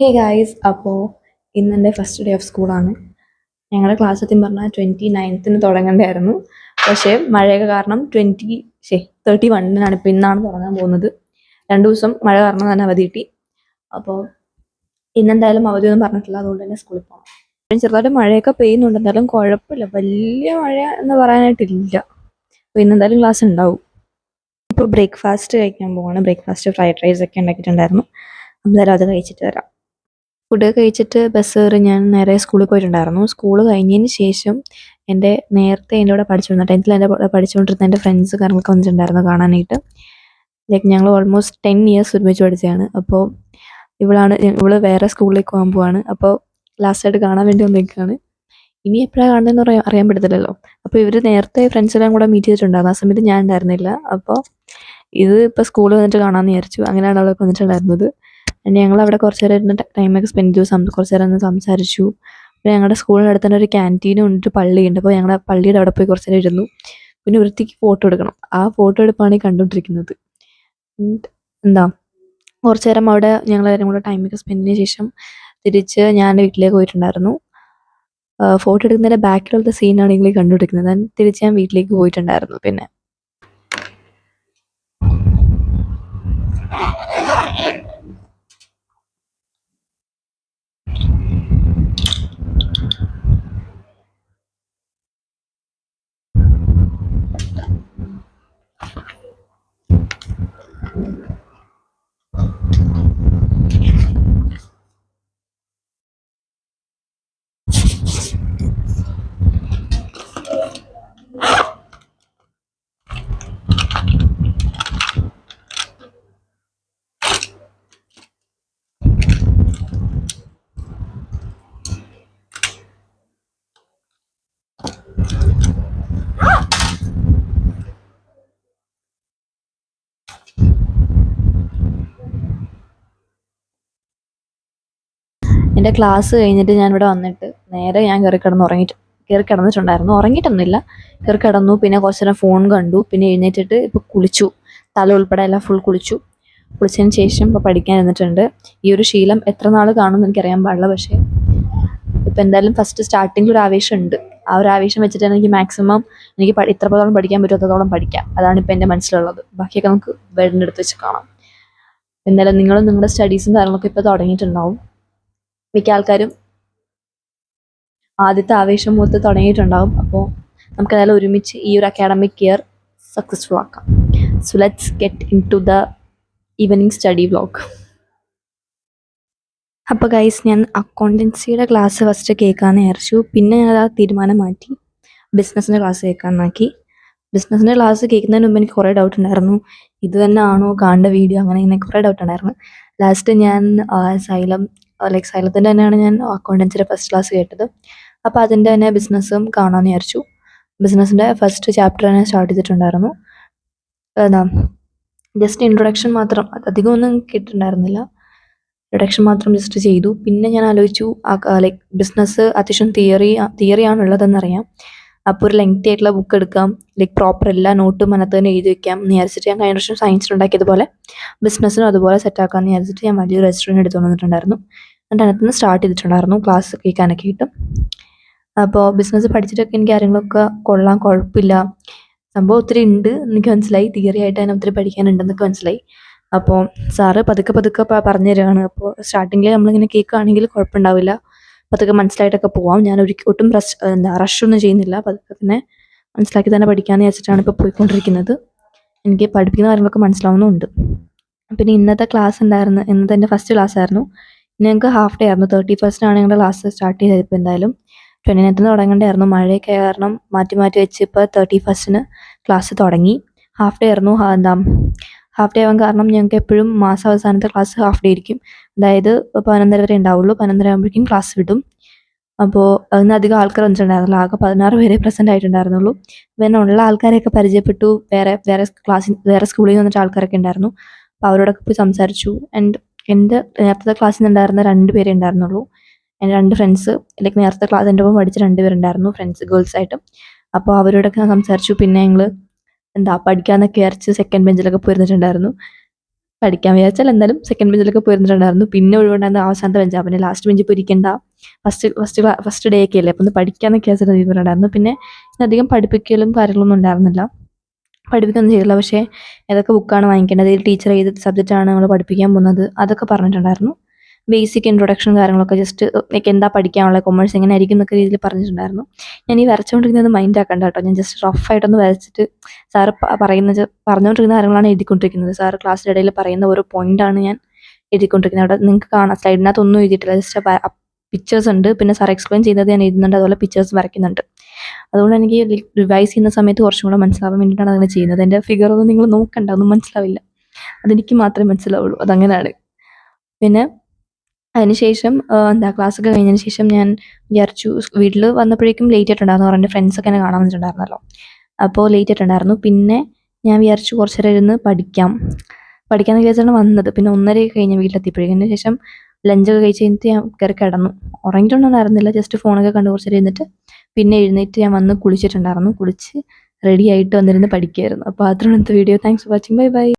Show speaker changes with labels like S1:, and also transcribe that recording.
S1: Hey guys, അപ്പോൾ ഇന്നെൻ്റെ first day of സ്കൂളാണ്. ഞങ്ങളുടെ ക്ലാസ് സത്യം പറഞ്ഞാൽ 29th തുടങ്ങേണ്ടതായിരുന്നു. പക്ഷേ മഴയൊക്കെ കാരണം 31 ഇപ്പോൾ ഇന്നാണ് തുടങ്ങാൻ പോകുന്നത്. 2 ദിവസം മഴ കാരണം തന്നെ അവധി കിട്ടി. അപ്പോൾ ഇന്നെന്തായാലും അവധിയൊന്നും പറഞ്ഞിട്ടില്ല, അതുകൊണ്ട് തന്നെ സ്കൂളിൽ പോകണം. ചെറുതായിട്ട് മഴയൊക്കെ പെയ്യുന്നുണ്ട്, എന്തായാലും കുഴപ്പമില്ല, വലിയ മഴ എന്ന് പറയാനായിട്ടില്ല. അപ്പോൾ ഇന്നെന്തായാലും ക്ലാസ് ഉണ്ടാവും. ഇപ്പോൾ ബ്രേക്ക്ഫാസ്റ്റ് കഴിക്കാൻ പോവാണ്. ബ്രേക്ക്ഫാസ്റ്റ് ഫ്രൈഡ് റൈസ് ഒക്കെ ഉണ്ടാക്കിയിട്ടുണ്ടായിരുന്നു. എന്തായാലും അത് കഴിച്ചിട്ട് വരാം. ഫുഡ് കഴിച്ചിട്ട് ബസ് കയറി ഞാൻ നേരെ സ്കൂളിൽ പോയിട്ടുണ്ടായിരുന്നു. സ്കൂൾ കഴിഞ്ഞതിന് ശേഷം നേരത്തെ എൻ്റെ കൂടെ പഠിച്ചുകൊണ്ടിരുന്ന 10th എൻ്റെ കൂടെ പഠിച്ചുകൊണ്ടിരുന്ന എൻ്റെ ഫ്രണ്ട്സ് കാര്യങ്ങളൊക്കെ വന്നിട്ടുണ്ടായിരുന്നു കാണാനായിട്ട്. ലൈക്ക് ഞങ്ങൾ ഓൾമോസ്റ്റ് 10 ഇയേഴ്സ് ഒരുമിച്ച് പഠിച്ചതാണ്. അപ്പോൾ ഇവള് വേറെ സ്കൂളിലേക്ക് പോകാൻ പോവാണ്. അപ്പോൾ ലാസ്റ്റായിട്ട് കാണാൻ വേണ്ടി വന്നേക്കാണ്. ഇനി എപ്പോഴാണ് കാണുന്നതെന്ന് അറിയാൻ പറ്റത്തില്ലല്ലോ. അപ്പോൾ ഇവർ നേരത്തെ ഫ്രണ്ട്സെല്ലാം കൂടെ മീറ്റ് ചെയ്തിട്ടുണ്ടായിരുന്നു. ആ സമയത്ത് ഞാൻ ഉണ്ടായിരുന്നില്ല. അപ്പോൾ ഇത് ഇപ്പോൾ സ്കൂളിൽ വന്നിട്ട് കാണാമെന്ന് വിചാരിച്ചു. അങ്ങനെയാണ് അവളൊക്കെ വന്നിട്ടുണ്ടായിരുന്നത്. ഞങ്ങൾ അവിടെ കുറച്ച് നേരം ഇരുന്ന് ടൈമൊക്കെ സ്പെൻഡ് ചെയ്തു. കുറച്ച് നേരം ഒന്ന് സംസാരിച്ചു. പിന്നെ ഞങ്ങളുടെ സ്കൂളിനടുത്ത് തന്നെ ഒരു ക്യാൻറ്റീനും ഉണ്ട്, പള്ളിയുണ്ട്. അപ്പോൾ ഞങ്ങൾ പള്ളിയുടെ അവിടെ പോയി കുറച്ച് നേരം ഇരുന്നു. പിന്നെ വൃത്തിക്ക് ഫോട്ടോ എടുക്കണം. ആ ഫോട്ടോ എടുപ്പാണ് ഈ കണ്ടുകൊണ്ടിരിക്കുന്നത്. എന്താ കുറച്ച് നേരം അവിടെ ഞങ്ങൾ എല്ലാവരും കൂടെ ടൈമൊക്കെ സ്പെൻഡ് ചെയ്തതിന് ശേഷം തിരിച്ച് ഞാൻ വീട്ടിലേക്ക് പോയിട്ടുണ്ടായിരുന്നു. ഫോട്ടോ എടുക്കുന്നതിൻ്റെ ബാക്കിലുള്ള സീനാണ് നിങ്ങൾ കണ്ടുകൊണ്ടിരിക്കുന്നത്. തിരിച്ച് ഞാൻ വീട്ടിലേക്ക് പോയിട്ടുണ്ടായിരുന്നു. പിന്നെ എൻ്റെ ക്ലാസ് കഴിഞ്ഞിട്ട് ഞാനിവിടെ വന്നിട്ട് നേരെ ഞാൻ കയറി കിടന്നിട്ടുണ്ടായിരുന്നു. ഉറങ്ങിയിട്ടൊന്നുമില്ല, കയറി കിടന്നു. പിന്നെ കുറച്ച് നേരം ഫോൺ കണ്ടു. പിന്നെ എഴുന്നേറ്റിട്ട് ഇപ്പോൾ കുളിച്ചു. തല ഉൾപ്പെടെ എല്ലാം ഫുൾ കുളിച്ചു. കുളിച്ചതിന് ശേഷം ഇപ്പോൾ പഠിക്കാൻ ഇരുന്നിട്ടുണ്ട്. ഈ ഒരു ശീലം എത്ര നാൾ കാണുമെന്ന് എനിക്കറിയാൻ പാടില്ല. പക്ഷേ ഇപ്പം എന്തായാലും ഫസ്റ്റ് സ്റ്റാർട്ടിങ്ങിൽ ഒരു ആവേശം ഉണ്ട്. ആ ഒരു ആവേശം വെച്ചിട്ട് എനിക്ക് മാക്സിമം എനിക്ക് ഇത്രത്തോളം പഠിക്കാൻ പറ്റും അത്രത്തോളം പഠിക്കാം. അതാണ് ഇപ്പം എൻ്റെ മനസ്സിലുള്ളത്. ബാക്കിയൊക്കെ നമുക്ക് ബെഡിൻ്റെ അടുത്ത് വെച്ച് കാണാം. എന്തായാലും നിങ്ങളും നിങ്ങളുടെ സ്റ്റഡീസും കാര്യങ്ങളൊക്കെ ഇപ്പോൾ തുടങ്ങിയിട്ടുണ്ടാവും. മിക്ക ആൾക്കാരും ആദ്യത്തെ ആവേശം മൂത്ത് തുടങ്ങിയിട്ടുണ്ടാവും. അപ്പോൾ നമുക്കതെല്ലാം ഒരുമിച്ച് ഈ ഒരു അക്കാഡമിക് ഇയർ സക്സസ്ഫുൾ ആക്കാം. So let's get into the evening study vlog. അപ്പോൾ ഗൈസ്, ഞാൻ അക്കൗണ്ടൻസിയുടെ ക്ലാസ് ഫസ്റ്റ് കേൾക്കാമെന്ന് വിചാരിച്ചു. പിന്നെ ഞാൻ ആ തീരുമാനം മാറ്റി ബിസിനസ്സിൻ്റെ ക്ലാസ് കേൾക്കാമെന്നാക്കി. ബിസിനസ്സിൻ്റെ ക്ലാസ് കേൾക്കുന്നതിന് മുമ്പ് എനിക്ക് കുറേ ഡൗട്ട് ഉണ്ടായിരുന്നു. ഇത് തന്നെ ആണോ കാണേണ്ട വീഡിയോ, അങ്ങനെ ഇങ്ങനെ കുറേ ഡൗട്ട് ഉണ്ടായിരുന്നു. ലാസ്റ്റ് ഞാൻ സൈലത്തിൻ്റെ തന്നെയാണ് ഞാൻ അക്കൗണ്ടൻസിയുടെ ഫസ്റ്റ് ക്ലാസ് കേട്ടത്. അപ്പോൾ അതിൻ്റെ തന്നെ ബിസിനസ്സും കാണാമെന്ന് വിചാരിച്ചു. ബിസിനസ്സിൻ്റെ ഫസ്റ്റ് ചാപ്റ്റർ തന്നെ സ്റ്റാർട്ട് ചെയ്തിട്ടുണ്ടായിരുന്നു. ജസ്റ്റ് ഇൻട്രൊഡക്ഷൻ മാത്രം, അധികം ഒന്നും കേട്ടിട്ടുണ്ടായിരുന്നില്ല. ഇൻട്രൊഡക്ഷൻ മാത്രം ജസ്റ്റ് ചെയ്തു. പിന്നെ ഞാൻ ആലോചിച്ചു, ബിസിനസ് അത്യാവശ്യം തിയറിയാണ് ഉള്ളതെന്നറിയാം. അപ്പോൾ ഒരു ലെങ്തി ആയിട്ടുള്ള ബുക്ക് എടുക്കാം, പ്രോപ്പർ എല്ലാ നോട്ടും അതിനകത്ത് തന്നെ എഴുതി വെക്കാം എന്ന് വിചാരിച്ചിട്ട് ഞാൻ കഴിഞ്ഞ വർഷം സയൻസിലുണ്ടാക്കിയതുപോലെ ബിസിനസ്സിനും അതുപോലെ സെറ്റാക്കാമെന്ന് വിചാരിച്ചിട്ട് ഞാൻ വലിയൊരു റെസ്റ്റോറൻറ്റ് എടുത്തു വന്നിട്ടുണ്ടായിരുന്നു. എന്നിട്ട് അതിനകത്ത് നിന്ന് സ്റ്റാർട്ട് ചെയ്തിട്ടുണ്ടായിരുന്നു ക്ലാസ് കേൾക്കാനൊക്കെ കിട്ടും. അപ്പോൾ ബിസിനസ് പഠിച്ചിട്ടൊക്കെ എനിക്ക് കാര്യങ്ങളൊക്കെ കൊള്ളാം, കുഴപ്പമില്ല. സംഭവം ഒത്തിരി ഉണ്ട് എനിക്ക് മനസ്സിലായി. തിയറി ആയിട്ട് തന്നെ ഒത്തിരി പഠിക്കാനുണ്ടെന്നൊക്കെ മനസ്സിലായി. അപ്പോൾ സാറ് പതുക്കെ പറഞ്ഞു തരികയാണ്. അപ്പോൾ സ്റ്റാർട്ടിങ്ങിൽ നമ്മളിങ്ങനെ കേൾക്കുകയാണെങ്കിൽ കുഴപ്പമുണ്ടാവില്ല, പതുക്കെ മനസ്സിലായിട്ടൊക്കെ പോവാം. ഞാൻ ഒട്ടും റഷൊന്നും ചെയ്യുന്നില്ല. പതുക്കെ തന്നെ മനസ്സിലാക്കി തന്നെ പഠിക്കാമെന്ന് വെച്ചിട്ടാണ് ഇപ്പോൾ പോയിക്കൊണ്ടിരിക്കുന്നത്. എനിക്ക് പഠിപ്പിക്കുന്ന കാര്യങ്ങളൊക്കെ മനസ്സിലാവുന്നുമുണ്ട്. പിന്നെ ഇന്നത്തെ എൻ്റെ ഫസ്റ്റ് ക്ലാസ് ആയിരുന്നു. ഞങ്ങൾക്ക് ഹാഫ് ഡേ ആയിരുന്നു. 31st ഞങ്ങളുടെ ക്ലാസ് സ്റ്റാർട്ട് ചെയ്തത്. ഇപ്പോൾ എന്തായാലും 29th തുടങ്ങേണ്ടതായിരുന്നു. മഴയൊക്കെ കാരണം മാറ്റി വെച്ച് ഇപ്പോൾ 31st ക്ലാസ് തുടങ്ങി. ഹാഫ് ഡേ ആയിരുന്നു. ഹാഫ് ഡേ ആവാൻ കാരണം ഞങ്ങൾക്ക് എപ്പോഴും മാസാവസാനത്തെ ക്ലാസ് ഹാഫ് ഡേ ആയിരിക്കും. അതായത് 11:30 വരെ ഉണ്ടാവുള്ളൂ. 11:30 ആകുമ്പോഴേക്കും ക്ലാസ് വിടും. അപ്പോൾ അതിന് അധികം ആൾക്കാർ വന്നിട്ടുണ്ടായിരുന്നില്ല. ആകെ 16 പേരെ പ്രസൻറ്റ് ആയിട്ടുണ്ടായിരുന്നുള്ളൂ. പിന്നെ ഉള്ള ആൾക്കാരെയൊക്കെ പരിചയപ്പെട്ടു. വേറെ സ്കൂളിൽ നിന്ന് വന്നിട്ട് ആൾക്കാരൊക്കെ ഉണ്ടായിരുന്നു. അപ്പോൾ അവരോടൊക്കെ പോയി സംസാരിച്ചു. എൻ്റെ നേരത്തെ ക്ലാസ്സിൽ നിന്നുണ്ടായിരുന്ന 2 പേരേ ഉണ്ടായിരുന്നുള്ളൂ. എൻ്റെ 2 ഫ്രണ്ട്സ്, നേരത്തെ ക്ലാസ് എൻ്റെ ഒപ്പം പഠിച്ച 2 പേരുണ്ടായിരുന്നു, ഫ്രണ്ട്സ് ഗേൾസ് ആയിട്ട്. അപ്പോൾ അവരോടൊക്കെ ഞാൻ സംസാരിച്ചു. പിന്നെ ഞങ്ങൾ പഠിക്കാമെന്നൊക്കെ വിചാരിച്ച് സെക്കൻഡ് ബെഞ്ചിലൊക്കെ പോയിരുന്നിട്ടുണ്ടായിരുന്നു. പഠിക്കാൻ വിചാരിച്ചാൽ എന്തായാലും സെക്കൻഡ് ബെഞ്ചിലൊക്കെ പോയിരുന്നിട്ടുണ്ടായിരുന്നു. പിന്നെ ഒഴിവുണ്ടായിരുന്ന അവസാനത്തെ ബെഞ്ചാണ്. പിന്നെ ലാസ്റ്റ് ബെഞ്ചിൽ പോയി ഇരിക്കണ്ട, ഫസ്റ്റ് ഡേ ഒക്കെ അല്ലേ, അപ്പോൾ ഒന്ന് പഠിക്കാമെന്നൊക്കെ വിചാരിച്ചിട്ടുണ്ടായിരുന്നു. പിന്നെ അധികം പഠിപ്പിക്കലും കാര്യങ്ങളൊന്നും ഉണ്ടായിരുന്നില്ല, പഠിപ്പിക്കുകയൊന്നും ചെയ്തില്ല. പക്ഷേ ഏതൊക്കെ ബുക്കാണ് വാങ്ങിക്കേണ്ടത്, ടീച്ചർ ഏത് സബ്ജക്റ്റാണ് നമ്മൾ പഠിപ്പിക്കാൻ പോകുന്നത്, അതൊക്കെ പറഞ്ഞിട്ടുണ്ടായിരുന്നു. ബേസിക് ഇൻട്രൊഡക്ഷൻ കാര്യങ്ങളൊക്കെ ജസ്റ്റ് ലൈക്ക് എന്താ പഠിക്കാനുള്ളത്, കൊമേഴ്സ് എങ്ങനെ ആയിരിക്കും എന്നൊക്കെ രീതിയിൽ പറഞ്ഞിട്ടുണ്ടായിരുന്നു. ഞാൻ ഈ വരച്ചുകൊണ്ടിരിക്കുന്നത് മൈൻഡ് ആക്കണ്ട കേട്ടോ, ഞാൻ ജസ്റ്റ് റഫായിട്ടൊന്ന് വരച്ചിട്ട് സാറ് പറഞ്ഞുകൊണ്ടിരിക്കുന്ന കാര്യങ്ങളാണ് എഴുതിക്കൊണ്ടിരിക്കുന്നത്. സാറ് ക്ലാസ്സിൻ്റെ ഇടയിൽ പറയുന്ന ഓരോ പോയിന്റാണ് ഞാൻ എഴുതിക്കൊണ്ടിരിക്കുന്നത്. അവിടെ നിങ്ങൾക്ക് കാണാം, സ്ലൈഡിനകത്ത് ഒന്നും എഴുതിയിട്ടില്ല, ജസ്റ്റ് പിക്ചേഴ്സ് ഉണ്ട്. പിന്നെ സാർ എക്സ്പ്ലെയിൻ ചെയ്യുന്നത് ഞാൻ എഴുതുന്നുണ്ട്, അതുപോലെ പിക്ചേഴ്സ് വരയ്ക്കുന്നുണ്ട്. അതുകൊണ്ട് എനിക്ക് റിവൈസ് ചെയ്യുന്ന സമയത്ത് കുറച്ചും കൂടെ മനസ്സിലാവാൻ വേണ്ടിയിട്ടാണ് അങ്ങനെ ചെയ്യുന്നത്. എൻ്റെ ഫിഗറൊന്നും നിങ്ങൾ നോക്കണ്ട, ഒന്നും മനസ്സിലാവില്ല, അതെനിക്ക് മാത്രമേ മനസ്സിലാവുള്ളൂ, അതങ്ങനെയാണ്. പിന്നെ അതിനുശേഷം ക്ലാസ്സൊക്കെ കഴിഞ്ഞതിന് ശേഷം ഞാൻ വിചാരിച്ചു, വീട്ടിൽ വന്നപ്പോഴേക്കും ലേറ്റ് ആയിട്ടുണ്ടായിരുന്നു. എൻ്റെ ഫ്രണ്ട്സൊക്കെ എന്നെ കാണാൻ വന്നിട്ടുണ്ടായിരുന്നല്ലോ, അപ്പോൾ ലേറ്റ് ആയിട്ടുണ്ടായിരുന്നു. പിന്നെ ഞാൻ വിചാരിച്ചു കുറച്ച് നേരം ഇരുന്ന് പഠിക്കാമെന്ന് വിചാരിച്ചാണ് വന്നത്. പിന്നെ 1:30 കഴിഞ്ഞ് വീട്ടിലെത്തിയപ്പോഴേക്കും. അതിന് ശേഷം ലഞ്ചൊക്കെ കഴിച്ച് കഴിഞ്ഞിട്ട് ഞാൻ കയറി കിടന്നു. ഉറങ്ങിയിട്ടൊന്നുമായിരുന്നില്ല, ജസ്റ്റ് ഫോണൊക്കെ കണ്ട് കുറച്ച് നേരം ഇരുന്നിട്ട് പിന്നെ എഴുന്നേറ്റ് ഞാൻ വന്ന് കുളിച്ചിട്ടുണ്ടായിരുന്നു. കുളിച്ച് റെഡി ആയിട്ട് വന്നിരുന്ന് പഠിക്കുകയായിരുന്നു. അപ്പോൾ അത്രയാണ് ഇന്നത്തെ video. Thanks for watching. Bye bye.